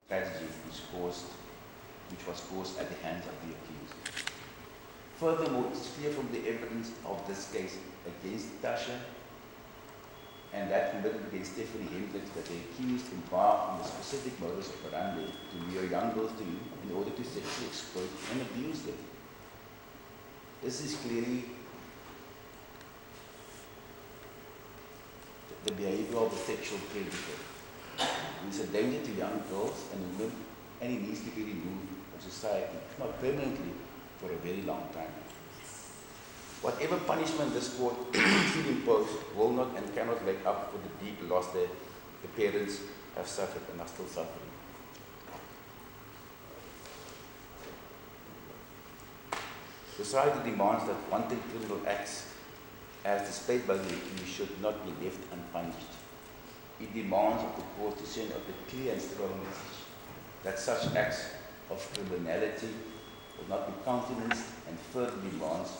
tragedy which was caused at the hands of the accused. Furthermore, it's clear from the evidence of this case against Tasha and that committed against Stephanie Hendricks that the accused embarked on the specific modus operandi to lure young girls to him in order to sexually exploit and abuse them. This is clearly the behavior of a sexual predator. He is a danger to young girls and women, and he needs to be removed from society, if not permanently, for a very long time. Whatever punishment this court should impose will not and cannot make up for the deep loss that the parents have suffered and are still suffering. Society demands that wanton criminal acts, as displayed by the accused, should not be left unpunished. It demands of the court to send out a clear and strong message that such acts of criminality will not be countenanced, and further demands